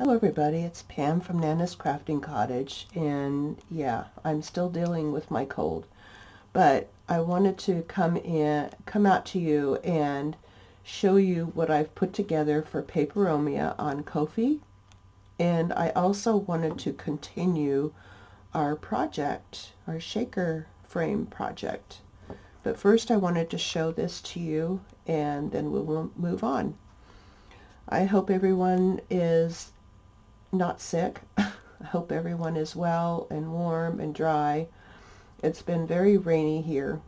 Hello everybody, it's Pam from Nana's Crafting Cottage, and yeah, I'm still dealing with my cold, but I wanted to come out to you and show you what I've put together for Paperomia on Ko-fi, and I also wanted to continue our project, our shaker frame project. But first I wanted to show this to you, and then we'll move on. I hope everyone is not sick. I hope everyone is well and warm and dry. It's been very rainy here,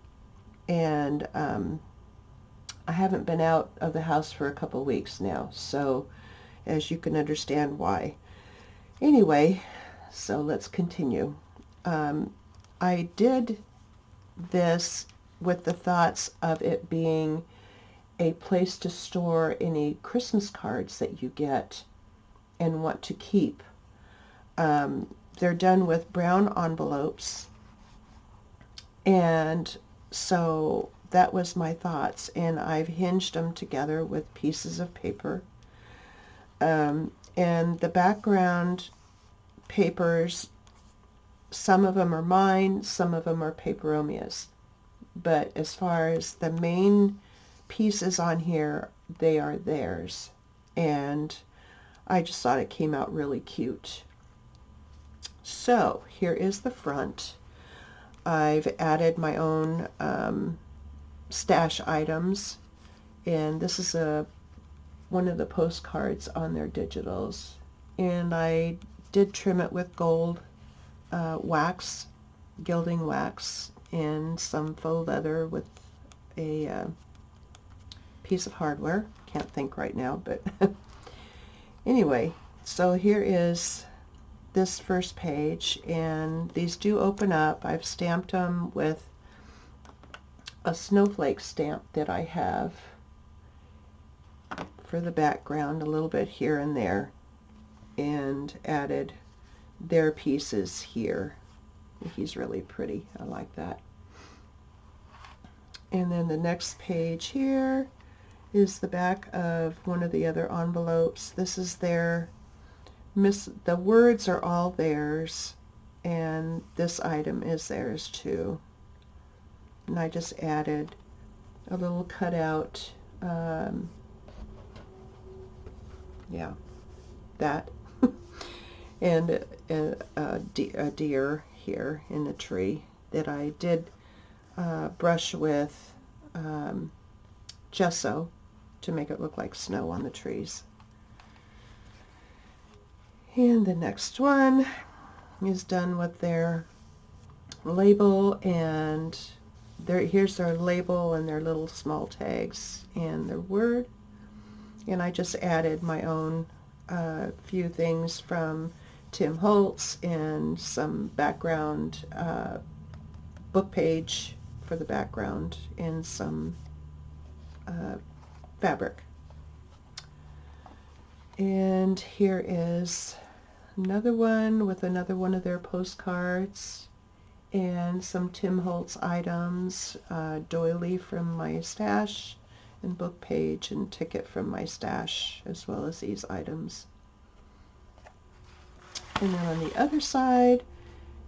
and I haven't been out of the house for a couple weeks now, so as you can understand why. Anyway, so let's continue. I did this with the thoughts of it being a place to store any Christmas cards that you get and want to keep. They're done with brown envelopes, and so that was my thoughts, and I've hinged them together with pieces of paper. And the background papers, some of them are mine, some of them are Paperomia's, but as far as the main pieces on here, they are theirs, and I just thought it came out really cute. So here is the front. I've added my own stash items, and this is one of the postcards on their digitals, and I did trim it with gold wax, gilding wax, and some faux leather with a piece of hardware. Can't think right now, but anyway, so here is this first page, and these do open up. I've stamped them with a snowflake stamp that I have for the background, a little bit here and there, and added their pieces here. He's really pretty. I like that. And then the next page here is the back of one of the other envelopes. This is their the words are all theirs, and this item is theirs too. And I just added a little cutout, yeah, that, and a deer here in the tree that I did brush with gesso to make it look like snow on the trees. And the next one is done with their label, and here's their label and their little small tags and their word. And I just added my own few things from Tim Holtz and some background book page for the background and some fabric. And here is another one with another one of their postcards and some Tim Holtz items, doily from my stash, and book page and ticket from my stash, as well as these items. And then on the other side,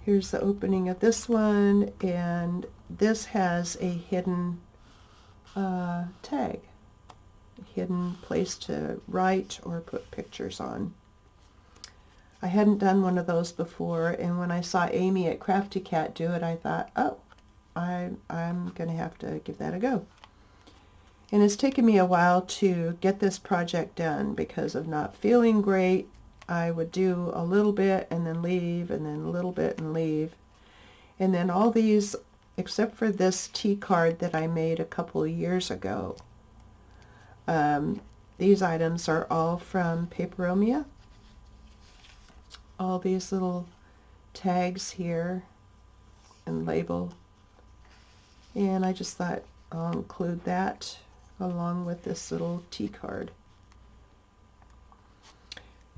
here's the opening of this one, and this has a hidden tag, a hidden place to write or put pictures on. I hadn't done one of those before, and when I saw Amy at Crafty Cat do it, I thought, oh, I'm going to have to give that a go. And it's taken me a while to get this project done because of not feeling great. I would do a little bit and then leave, and then a little bit and leave. And then all these, except for this tea card that I made a couple of years ago, these items are all from Paperomia. All these little tags here and label, and I just thought I'll include that along with this little tea card.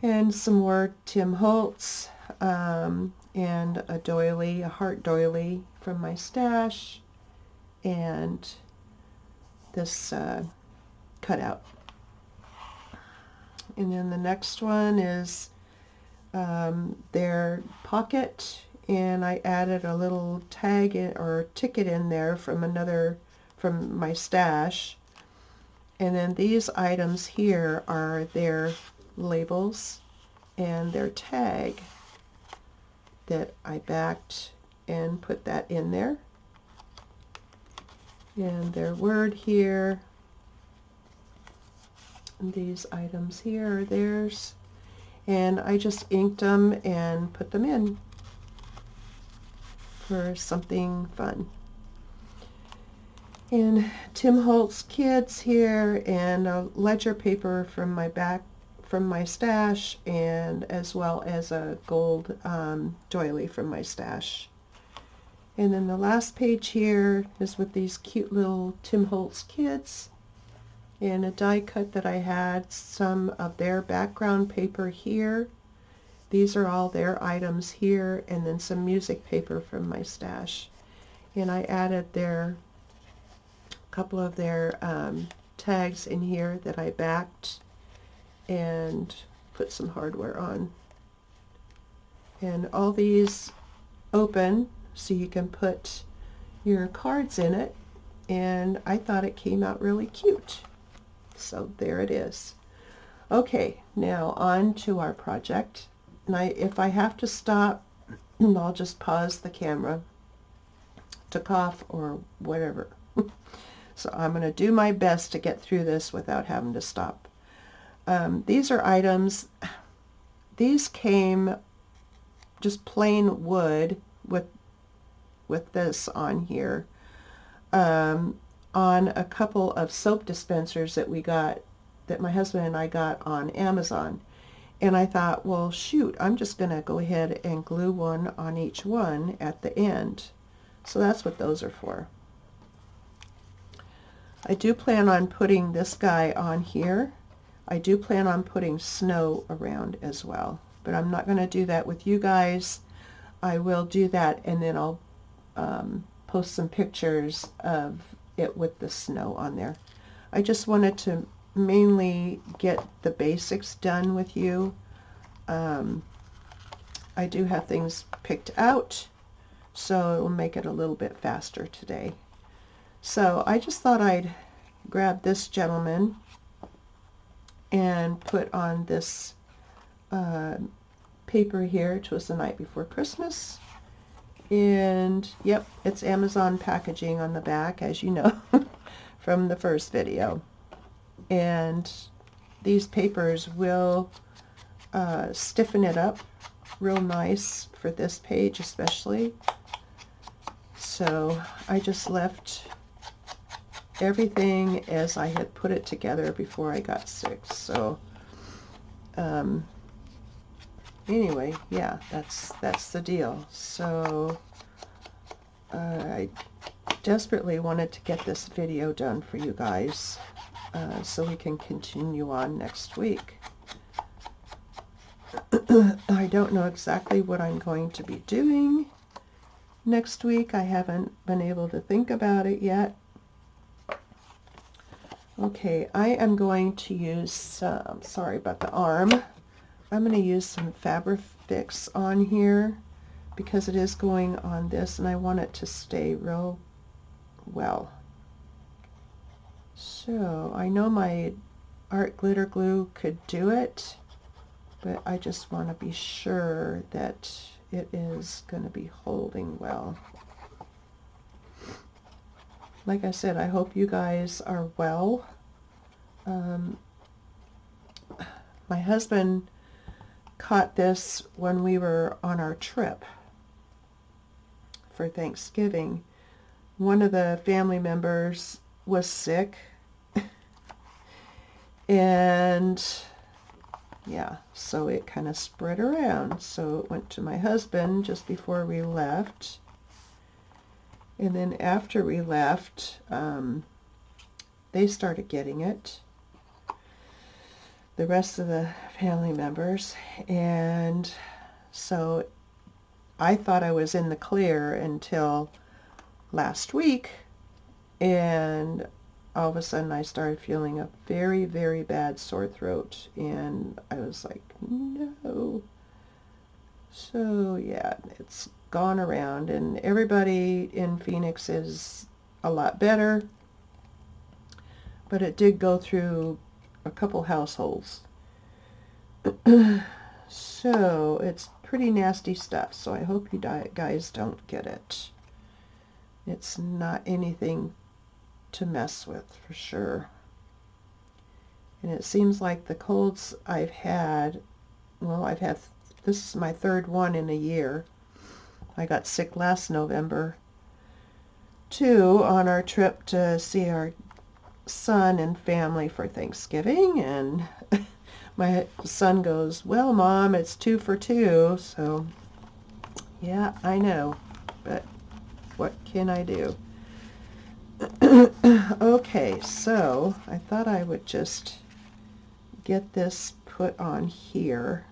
And some more Tim Holtz, and a doily, a heart doily from my stash, and this cutout. And then the next one is their pocket, and I added a little tag or ticket in there from my stash. And then these items here are their labels and their tag that I backed and put that in there. And their word here. And these items here are theirs. And I just inked them and put them in for something fun. And Tim Holtz Kids here, and a ledger paper from my stash, and as well as a gold doily from my stash. And then the last page here is with these cute little Tim Holtz Kids, and a die cut that I had some of their background paper here. These are all their items here, and then some music paper from my stash. And I added a couple of their tags in here that I backed and put some hardware on. And all these open so you can put your cards in it, and I thought it came out really cute. So there it is. Okay, now on to our project. And if I have to stop, I'll just pause the camera to cough or whatever. So I'm going to do my best to get through this without having to stop. These are items. These came just plain wood with this on here. On a couple of soap dispensers that my husband and I got on Amazon. And I thought, well, shoot, I'm just going to go ahead and glue one on each one at the end. So that's what those are for. I do plan on putting this guy on here. I do plan on putting snow around as well, but I'm not going to do that with you guys. I will do that, and then I'll post some pictures of it with the snow on there. I just wanted to mainly get the basics done with you. I do have things picked out, so it will make it a little bit faster today. So I just thought I'd grab this gentleman and put on this paper here. It was the night before Christmas. And yep, it's Amazon packaging on the back, as you know from the first video. And these papers will stiffen it up real nice for this page especially. So I just left everything as I had put it together before I got sick. So anyway, yeah, that's the deal. So I desperately wanted to get this video done for you guys so we can continue on next week. I don't know exactly what I'm going to be doing next week. I haven't been able to think about it yet. Okay, I am going to use some, sorry about the arm, I'm going to use some Fabrifix on here because it is going on this and I want it to stay real well. So I know my art glitter glue could do it, but I just want to be sure that it is going to be holding well. Like I said, I hope you guys are well. My husband caught this when we were on our trip for Thanksgiving. One of the family members was sick, and yeah, so it kind of spread around. So it went to my husband just before we left, and then after we left, they started getting it, the rest of the family members, and so I thought I was in the clear until last week, and all of a sudden I started feeling a very, very bad sore throat, and I was like, no, So yeah, it's gone around, and everybody in Phoenix is a lot better, but it did go through a couple households. So it's pretty nasty stuff, so I hope you guys don't get it. It's not anything to mess with, for sure. And it seems like the colds I've had, well, this is my third one in a year. I got sick last November, too, on our trip to see our son and family for Thanksgiving, and my son goes, "Well, Mom, it's 2 for 2, so yeah, I know, but what can I do?" Okay, so I thought I would just get this put on here,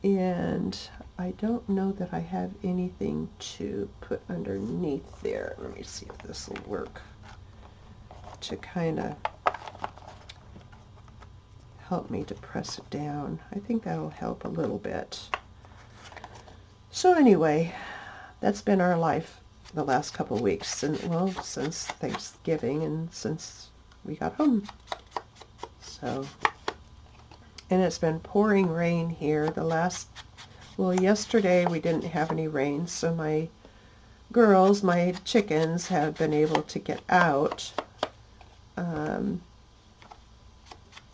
and I don't know that I have anything to put underneath there. Let me see if this will work to kind of help me to press it down. I think that'll help a little bit. So anyway, that's been our life the last couple of weeks, and well, since Thanksgiving and since we got home. So, and it's been pouring rain here well, yesterday we didn't have any rain, so my girls, my chickens, have been able to get out.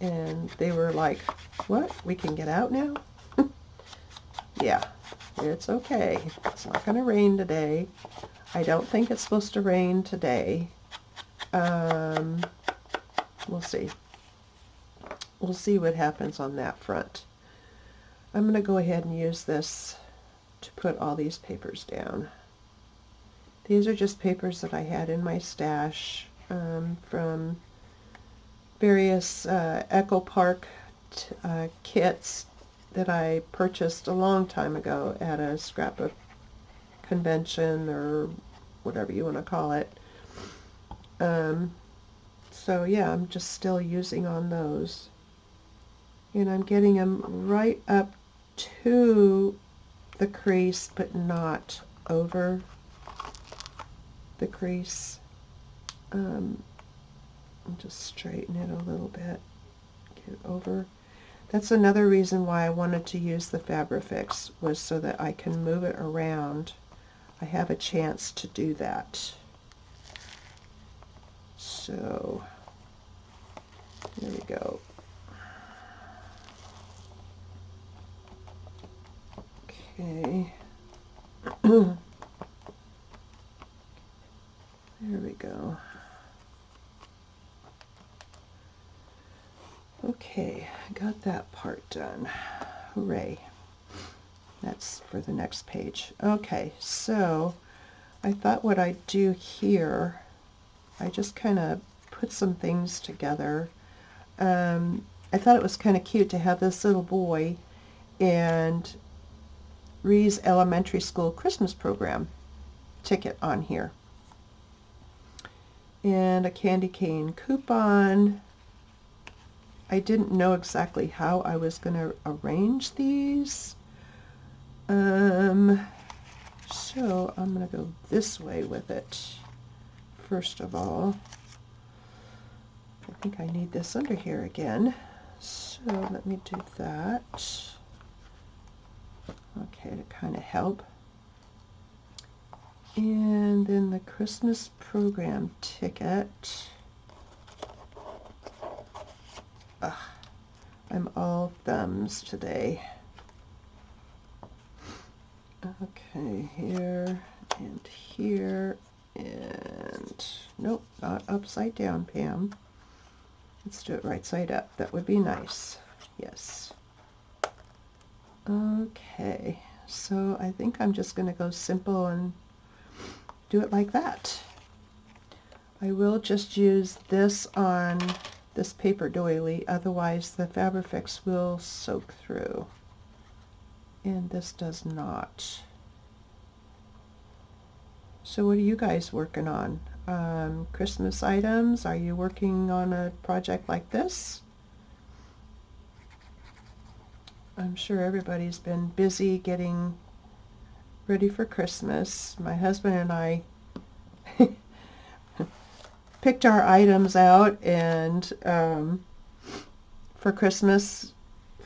And they were like, "What? We can get out now?" Yeah, it's okay. It's not going to rain today. I don't think it's supposed to rain today. We'll see. We'll see what happens on that front. I'm going to go ahead and use this to put all these papers down. These are just papers that I had in my stash from various Echo Park kits that I purchased a long time ago at a scrapbook convention, or whatever you want to call it. So yeah, I'm just still using on those. And I'm getting them right up to the crease, but not over the crease. Just straighten it a little bit, get it over. That's another reason why I wanted to use the Fabrifix, was so that I can move it around. I have a chance to do that. So there we go. Okay. There we go. Okay, I got that part done. Hooray. That's for the next page. Okay, so I thought what I'd do here, I just kind of put some things together. I thought it was kind of cute to have this little boy and Ree's elementary school Christmas program ticket on here. And a candy cane coupon. I didn't know exactly how I was going to arrange these. So I'm going to go this way with it. First of all, I think I need this under here again. So let me do that. Okay, to kind of help. And then the Christmas program ticket. I'm all thumbs today. Okay, here and here, and nope, not upside down, Pam. Let's do it right side up. That would be nice. Yes. Okay, so I think I'm just going to go simple and do it like that. I will just use this on this paper doily, otherwise the Fabrifix will soak through. And this does not. So what are you guys working on? Christmas items? Are you working on a project like this? I'm sure everybody's been busy getting ready for Christmas. My husband and I picked our items out and for Christmas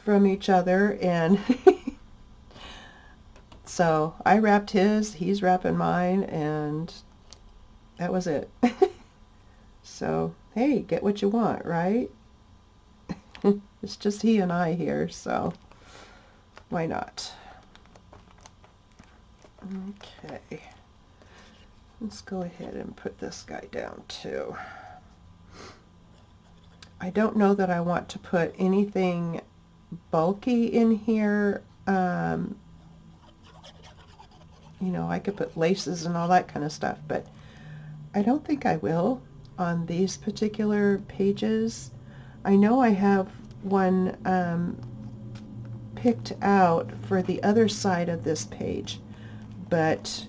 from each other, and so I wrapped his, he's wrapping mine, and that was it. So, hey, get what you want, right? It's just he and I here, so why not? Okay, let's go ahead and put this guy down too. I don't know that I want to put anything bulky in here. You know, I could put laces and all that kind of stuff, but I don't think I will on these particular pages. I know I have one picked out for the other side of this page, but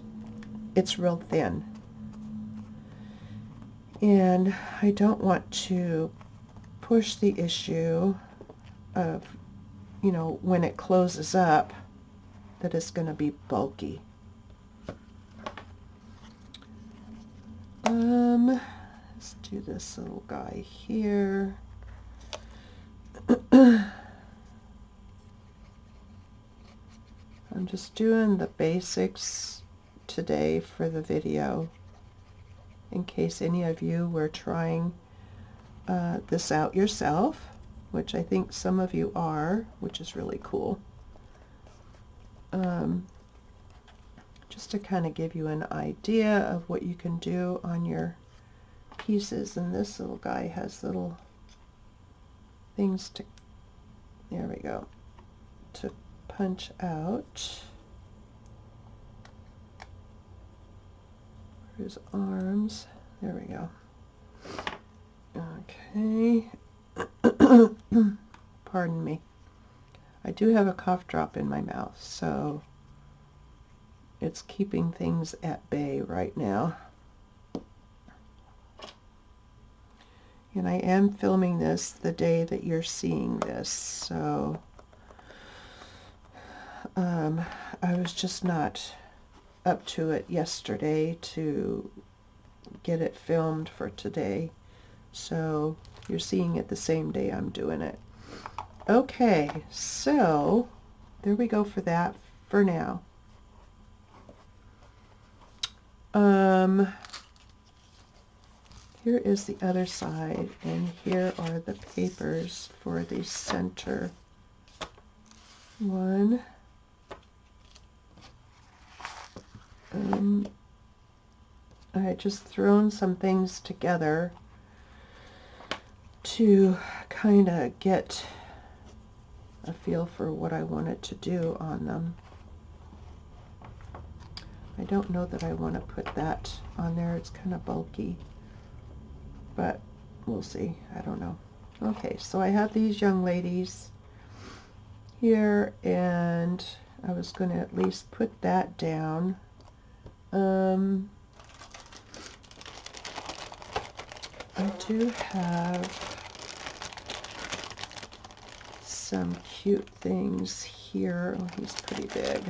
it's real thin. And I don't want to push the issue of, you know, when it closes up, that it's going to be bulky. Let's do this little guy here. I'm just doing the basics today for the video, in case any of you were trying this out yourself, which I think some of you are, which is really cool. Just to kind of give you an idea of what you can do on your pieces. And this little guy has little things to, there we go, to punch out for his arms. There we go. Okay. Pardon me. I do have a cough drop in my mouth, so it's keeping things at bay right now. And I am filming this the day that you're seeing this, so I was just not up to it yesterday to get it filmed for today. So you're seeing it the same day I'm doing it. Okay, so there we go for that for now. Here is the other side, and here are the papers for the center one. I had just thrown some things together to kind of get a feel for what I wanted to do on them. I don't know that I want to put that on there. It's kind of bulky, but we'll see. I don't know. Okay, so I have these young ladies here, and I was going to at least put that down. I do have some cute things here. Oh, he's pretty big.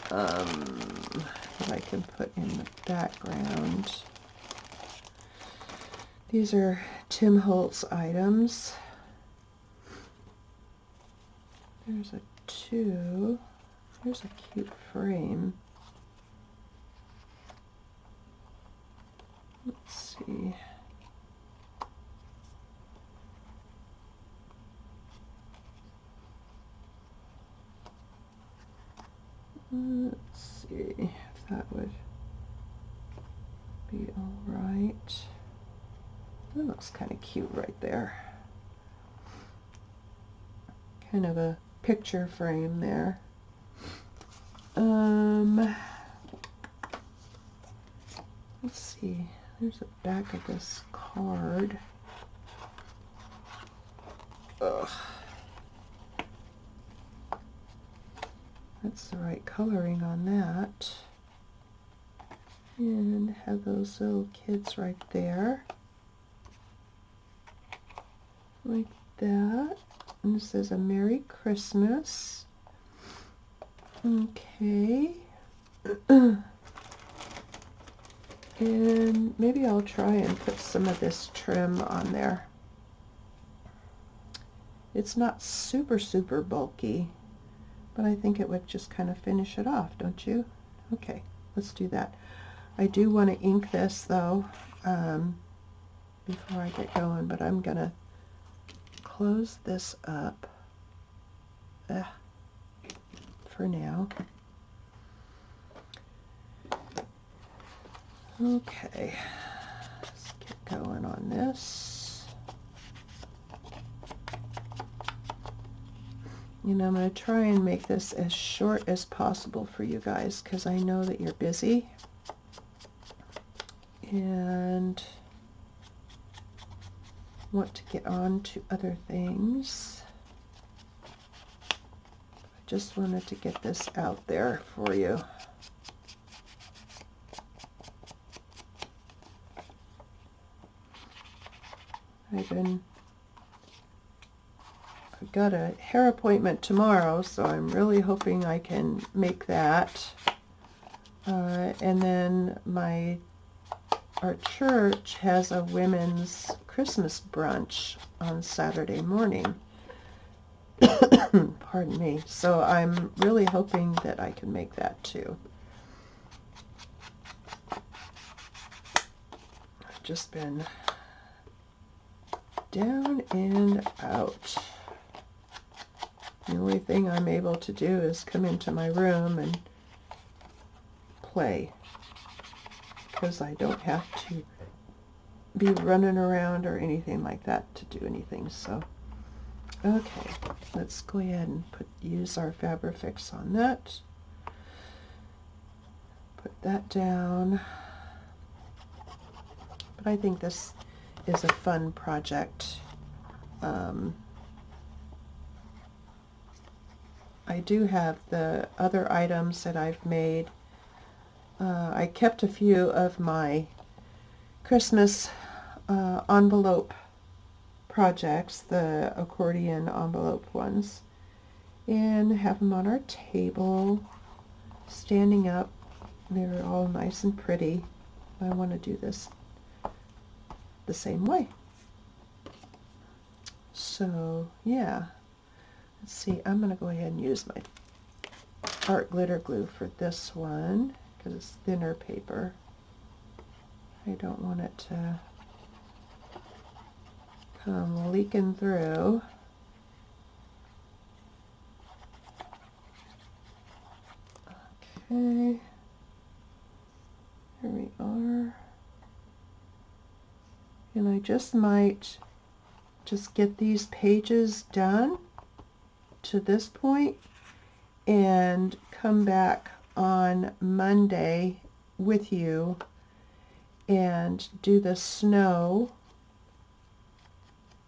That I can put in the background. These are Tim Holtz items. There's a 2. Here's a cute frame. Let's see. Let's see if that would be all right. That looks kind of cute right there. Kind of a picture frame there. Let's see. There's the back of this card. Ugh. That's the right coloring on that. And have those little kids right there. Like that. And it says a Merry Christmas. Okay. And maybe I'll try and put some of this trim on there. It's not super, super bulky, but I think it would just kind of finish it off, don't you? Okay, let's do that. I do want to ink this, though, before I get going, but I'm going to close this up for now. Okay, let's get going on this. And I'm going to try and make this as short as possible for you guys, because I know that you're busy. And want to get on to other things. I just wanted to get this out there for you. I've got a hair appointment tomorrow, so I'm really hoping I can make that. And then our church has a women's Christmas brunch on Saturday morning. Pardon me. So I'm really hoping that I can make that too. I've just been down and out. The only thing I'm able to do is come into my room and play, because I don't have to be running around or anything like that to do anything. So, okay, let's go ahead and use our Fabrifix on that. Put that down. But I think this is a fun project. I do have the other items that I've made. I kept a few of my Christmas envelope projects, the accordion envelope ones, and have them on our table, standing up. They're all nice and pretty. I want to do this the same way. So, yeah. Let's see, I'm going to go ahead and use my art glitter glue for this one, because it's thinner paper. I don't want it to come leaking through. Okay, here we are. And I just might just get these pages done to this point and come back on Monday with you and do the snow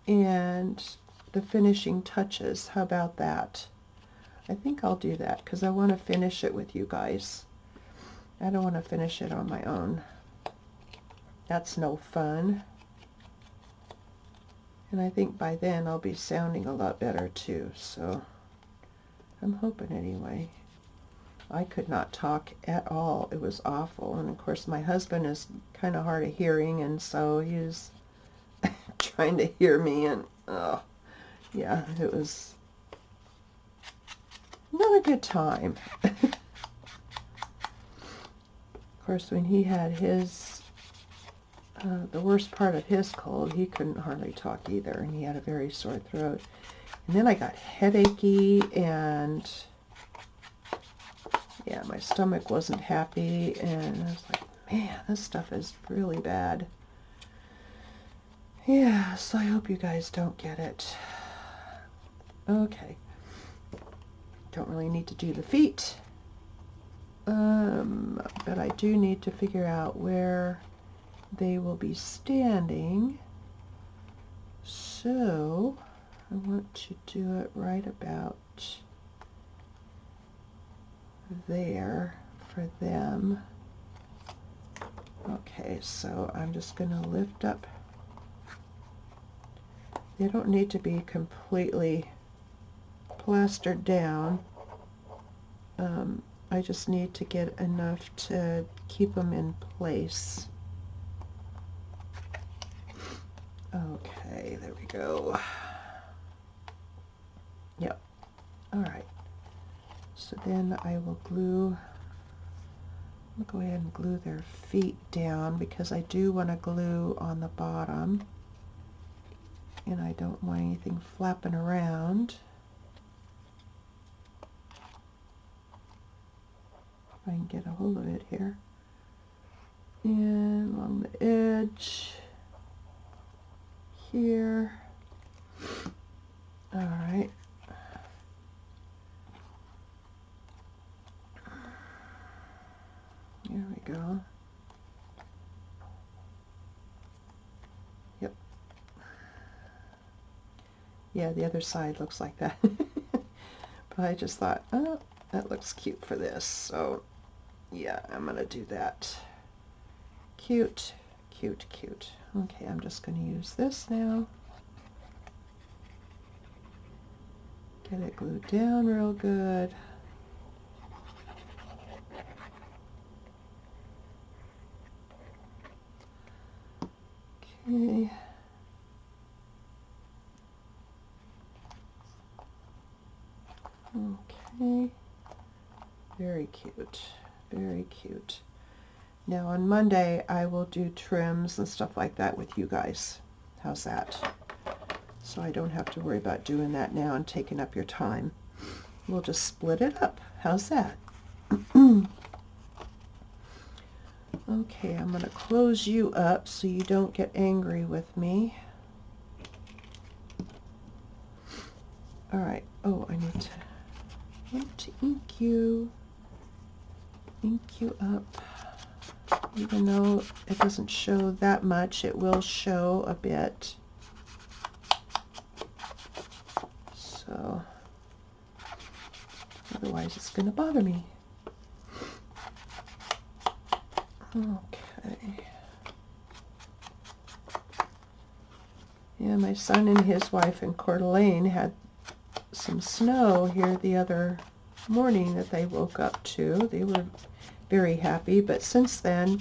and the finishing touches. How about that? I think I'll do that because I want to finish it with you guys. I don't want to finish it on my own. That's no fun. And I think by then I'll be sounding a lot better too, so I'm hoping anyway. I could not talk at all. It was awful. And of course my husband is kind of hard of hearing, and so he was trying to hear me, and yeah, it was not a good time. Of course, when he had his the worst part of his cold, he couldn't hardly talk either, and he had a very sore throat. And then I got headachy, and yeah, my stomach wasn't happy, and I was like, man, this stuff is really bad. Yeah, so I hope you guys don't get it. Okay. Don't really need to do the feet. But I do need to figure out where they will be standing. So I want to do it right about there for them. Okay, so I'm just going to lift up. They don't need to be completely plastered down. I just need to get enough to keep them in place. Okay, there we go. Yep. All right. So then I will glue, I'll go ahead and glue their feet down because I do want to glue on the bottom and I don't want anything flapping around. If I can get a hold of it here. And along the edge here. All right. There we go. Yep. Yeah, the other side looks like that. But I just thought, oh, that looks cute for this. So, yeah, I'm going to do that. Cute, cute, cute. Okay, I'm just going to use this now. Get it glued down real good. Okay. Okay. Very cute. Very cute. Now on Monday I will do trims and stuff like that with you guys. How's that? So I don't have to worry about doing that now and taking up your time. We'll just split it up. How's that? Okay, I'm going to close you up so you don't get angry with me. All right. Oh, I need to ink you. Ink you up. Even though it doesn't show that much, it will show a bit. So, otherwise it's going to bother me. Okay. Yeah, my son and his wife in Coeur d'Alene had some snow here the other morning that they woke up to. They were very happy, but since then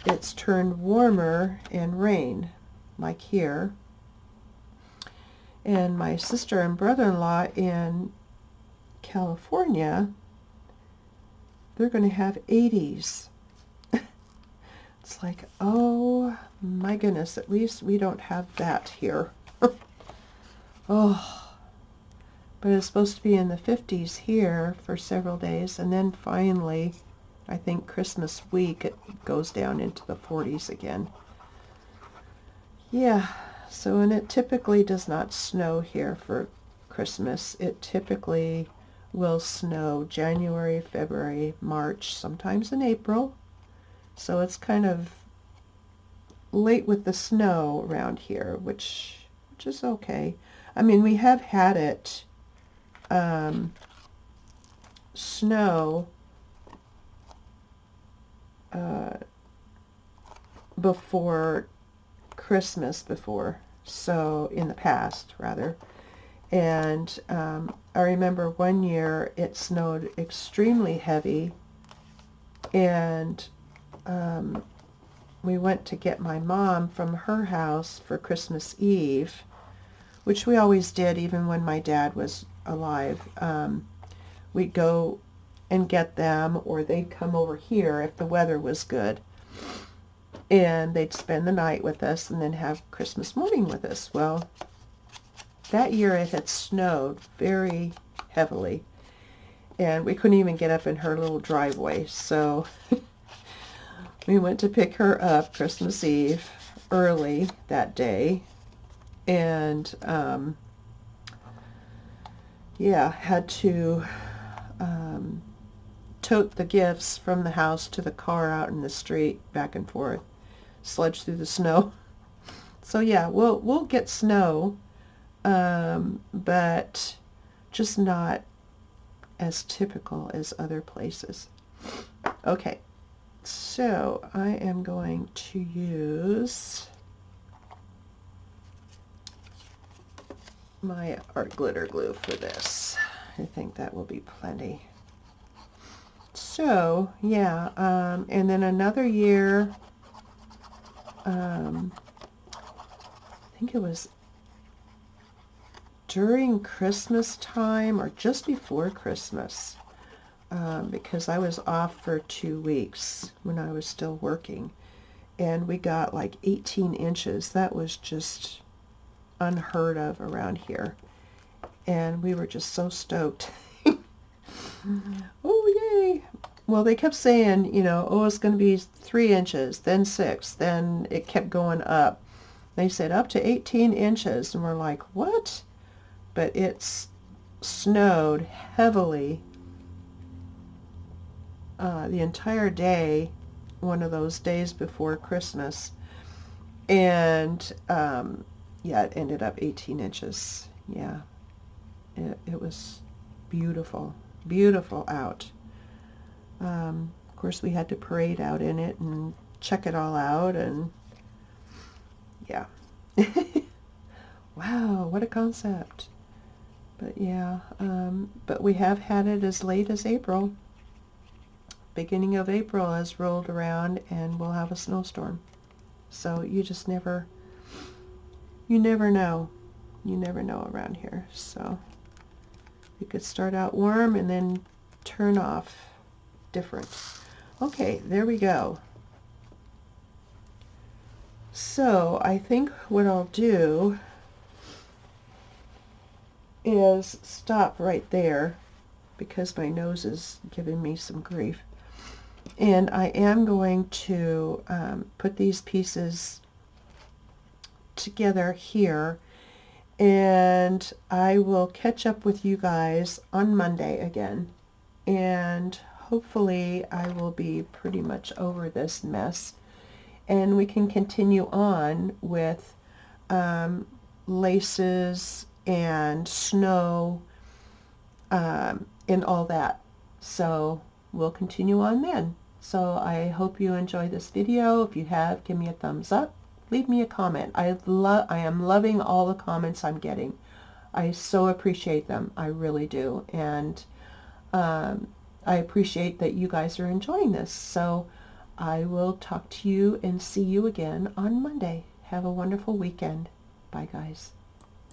it's turned warmer and rain, like here. And my sister and brother-in-law in California, they're going to have 80s. It's like, oh my goodness, at least we don't have that here. Oh, but it's supposed to be in the 50s here for several days, and then finally, I think Christmas week, it goes down into the 40s again. Yeah, so, and it typically does not snow here for Christmas. It typically will snow January, February, March, sometimes in April. So it's kind of late with the snow around here, which is okay. I mean, we have had it snow before Christmas before, so in the past rather. And I remember one year it snowed extremely heavy, and we went to get my mom from her house for Christmas Eve, which we always did even when my dad was alive. We'd go and get them, or they'd come over here if the weather was good, and they'd spend the night with us and then have Christmas morning with us. Well, that year it had snowed very heavily, and we couldn't even get up in her little driveway, so we went to pick her up Christmas Eve early that day, and yeah, had to tote the gifts from the house to the car out in the street, back and forth, sludge through the snow. So yeah, we'll get snow, but just not as typical as other places. Okay, so I am going to use my art glitter glue for this. I think that will be plenty. So, yeah, and then another year, I think it was during Christmas time or just before Christmas, because I was off for 2 weeks when I was still working, and we got like 18 inches. That was just unheard of around here, and we were just so stoked. Oh, yay! Well, they kept saying, you know, oh, it's going to be 3 inches, then 6, then it kept going up. They said up to 18 inches, and we're like, what? But it's snowed heavily the entire day, one of those days before Christmas, and yeah, it ended up 18 inches. Yeah, it was beautiful, beautiful out. Of course, we had to parade out in it and check it all out, and yeah. Wow, what a concept. But yeah, but we have had it as late as April. Beginning of April has rolled around and we'll have a snowstorm. So you just never know. You never know around here. So it could start out warm and then turn off different. Okay, there we go. So I think what I'll do is stop right there because my nose is giving me some grief. And I am going to put these pieces together here, and I will catch up with you guys on Monday again, and hopefully I will be pretty much over this mess, and we can continue on with laces and snow and all that. So we'll continue on then. So I hope you enjoy this video. If you have, give me a thumbs up. Leave me a comment. I am loving all the comments I'm getting. I so appreciate them. I really do. And I appreciate that you guys are enjoying this. So I will talk to you and see you again on Monday. Have a wonderful weekend. Bye, guys.